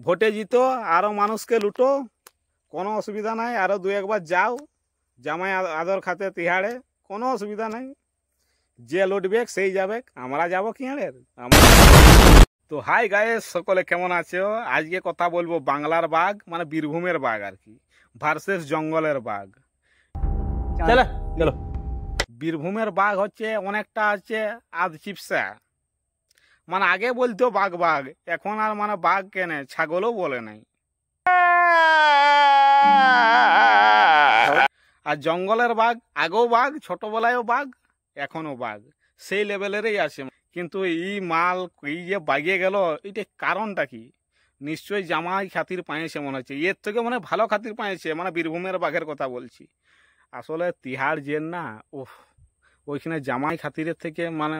ভোটে জিতো আরো মানুষকে লুটো, কোনো অসুবিধা নাই। আরো দু একবার যাও জামাই আদর খাতে তিহাড়ে, কোনো অসুবিধা নাই। যে লুটবে সেই যাবে, আমরা যাব কি আড়ের। তো হাই গায়েস, সকলে কেমন আছো? আজকে কথা বলবো বাংলার বাঘ মানে বীরভূমের বাঘ আর কি ভার্সেস জঙ্গলের বাঘ। চলো। বীরভূমের বাঘ হচ্ছে অনেকটা আছে আধ চিপসা, মানে আগে বলতো বাঘ বাঘ, এখন আর মানে বাঘ কেনে ছাগলও বলে নাই। আর জঙ্গলের বাঘ আগেও বাঘ, ছোটবেলায়ও বাঘ, এখনো বাঘ, সেই লেভেলেরই আছে। কিন্তু এই মাল এই যে বাগিয়ে গেল, এটা কারণটা কি? নিশ্চয়ই জামাই খাতির পাইছে মনে হচ্ছে, এর থেকে মানে ভালো খাতির পাইছে, মানে বীরভূমের বাঘের কথা বলছি। আসলে তিহাড় জেল না, ওইখানে জামাই খাতিরের থেকে মানে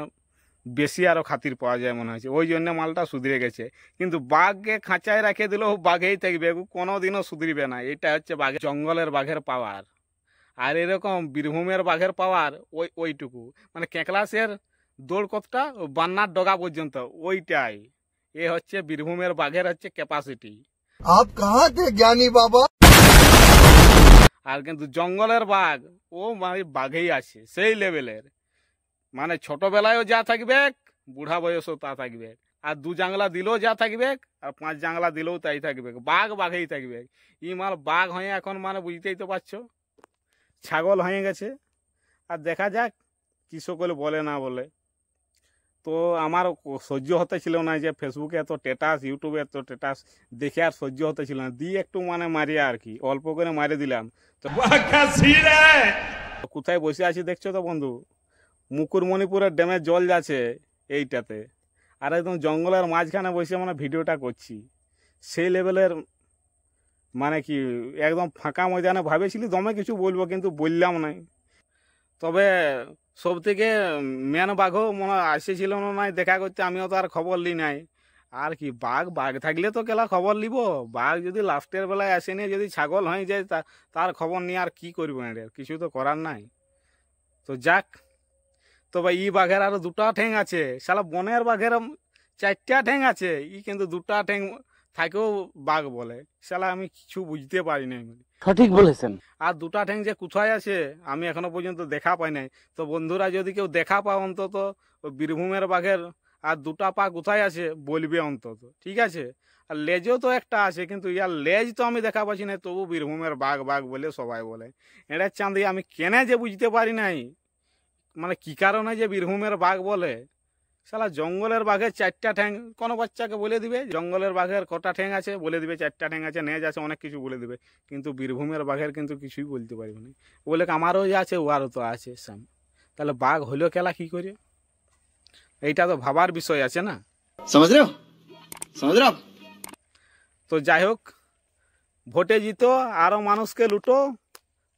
বেশি আরো খাতির পাওয়া যায় মনে হচ্ছে, ওই জন্য মালটা সুধরে গেছে। কিন্তু বাঘকে খাঁচায় রেখে দিলেও বাঘেই থাকবে, কোনোদিনও সুধরিবে না। এটা হচ্ছে বাঘের, জঙ্গলের বাঘের পাওয়ার। আর এরকম বীরভূমের বাঘের পাওয়ার ওইটুকু, মানে কেকলাসের দৌড় কতটা বান্নার ডগা পর্যন্ত, ওইটাই। এ হচ্ছে বীরভূমের বাঘের হচ্ছে ক্যাপাসিটি। আপ কাহা তে জ্ঞানী বাবা? আর কিন্তু জঙ্গলের বাঘ ও মানে বাঘেই আছে সেই লেভেলের, মানে ছোটবেলায়ও যা থাকবে বুড়া বয়সও তা থাকবে। আর 2 জাংলা দিলেও যা থাকবে, আর 5 জাংলা দিলেও তাই থাকবে। বাঘ বাঘেই থাকবে। ই মাল বাঘ হয়ে এখন মানে বুঝতেই তো পারছো ছাগল হয়ে গেছে। আর দেখা যাক কি সকলে বলে না বলে। তো আমার সহ্য হতে ছিল না যে ফেসবুকে এত স্ট্যাটাস, ইউটিউবে এত স্ট্যাটাস দেখে আর সহ্য হতে ছিল না, দিয়ে একটু মানে মারিয়া আর কি, অল্প করে মারি দিলাম। তো কোথায় বসে আছি দেখছো তো বন্ধু, মুকুটমণিপুরের ড্যামে জল যাচ্ছে এইটাতে, আর একদম জঙ্গলের মাঝখানে বসে মানে ভিডিওটা করছি। সেই লেভেলের মানে কি একদম ফাঁকা ময়দানে ভাবেছিলি দমে কিছু বলবো, কিন্তু বললাম নাই। তবে সব থেকে মেন বাঘও মনে আসেছিল না দেখা করতে, আমিও তো আর খবর লি নাই। আর কি বাঘ থাকলে তো কেলা খবর লিব, বাঘ যদি লাস্টের বেলায় আসেনি, যদি ছাগল হয়ে যায় তার খবর নিয়ে আর কি করবো, কিছু তো করার নাই। তো যাক, তবে ই বাঘের আরো 2টা ঠ্যাং আছে, শালা বনের বাঘের 4টা ঠ্যাং আছে, ই কিন্তু 2টা ঠ্যাং থাকেও বাঘ বলে। শালা আমি কিছু বুঝতে পারি নাই। সঠিক বলেছেন। আর 2টা ঠ্যাং যে কোথায় আছে আমি এখনো পর্যন্ত দেখা পাই নাই। তো বন্ধুরা যদি কেউ দেখা পাও অন্তত বীরভূমের বাঘের আর 2টা পা কোথায় আছে বলবে অন্তত, ঠিক আছে? আর লেজও তো একটা আছে, কিন্তু ইয়ার লেজ তো আমি দেখা পাচ্ছি না, তবু বীরভূমের বাঘ বাঘ বলে সবাই বলে। এটা চাঁদি আমি কেনে যে বুঝতে পারি নাই, মানে কি কারণে যে বীরভূমের বাঘ বলে। শালা জঙ্গলের বাঘের 4টা ঠ্যাং, কোনো বাচ্চাকে বলে দিবে জঙ্গলের বাঘের কটা ঠ্যাং আছে, বলে দিবে 4টা ঠ্যাং আছে, নেজ আছে, অনেক কিছু বলে দিবে। কিন্তু বীরভূমের বাঘের কিন্তু কিছুই বলতে পারবে না। বলে আমারও যে আছে ওয়ারও তো আছে সাম, তাহলে বাঘ হইলো খেলা কি করে? এইটা তো ভাবার বিষয় আছে না, समझ रहे हो? তো যাই হোক, ভোটে জিতো আরো মানুষকে লুটো,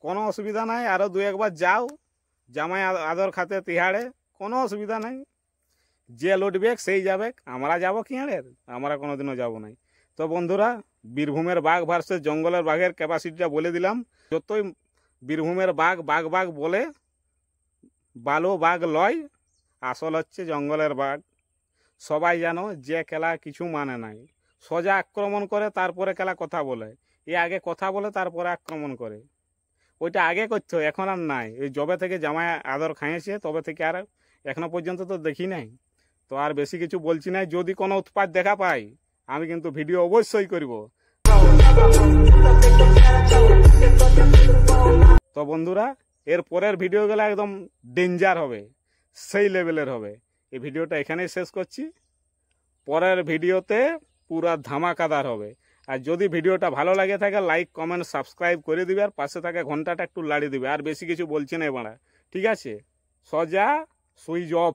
কোনো অসুবিধা নাই। আরো 2 একবার যাও জামাই আদর খাতে তিহাড়ে, কোনো অসুবিধা নাই। যে লুটবে সেই যাবে, আমরা যাব কি আড়ের, আমরা কোনোদিনও যাব নাই। তো বন্ধুরা, বীরভূমের বাঘ ভার্সেস জঙ্গলের বাঘের ক্যাপাসিটিটা বলে দিলাম। যতই বীরভূমের বাঘ বাঘ বাঘ বলে, বালো বাঘ লয়, আসল হচ্ছে জঙ্গলের বাঘ। সবাই জানো যে খেলা কিছু মানে নাই, সোজা আক্রমণ করে তারপরে খেলা কথা বলে। এ আগে কথা বলে তারপরে আক্রমণ করে, ওইটা আগে করতো, এখন আর নাই। এই জবে থেকে জামাই আদর খাইয়েছে তবে থেকে আর এখনো পর্যন্ত তো দেখি নাই। তো আর বেশি কিছু বলছি না, যদি কোনো উৎপাত দেখা পাই আমি কিন্তু ভিডিও অবশ্যই করব। তো বন্ধুরা, এর পরের ভিডিওগুলো একদম ডেঞ্জার হবে, সেই লেভেলের হবে। এই ভিডিওটা এখানেই শেষ করছি, পরের ভিডিওতে পুরা ধামাকাদার হবে। আর যদি ভিডিওটা ভালো লাগে থাকে লাইক কমেন্ট সাবস্ক্রাইব করে দিবে, আর পাশে থাকা ঘন্টাটা একটু লাড়িয়ে দিবে। আর বেশি কিছু বলছি না এবার, ঠিক আছে? সোজা সুইচ অফ।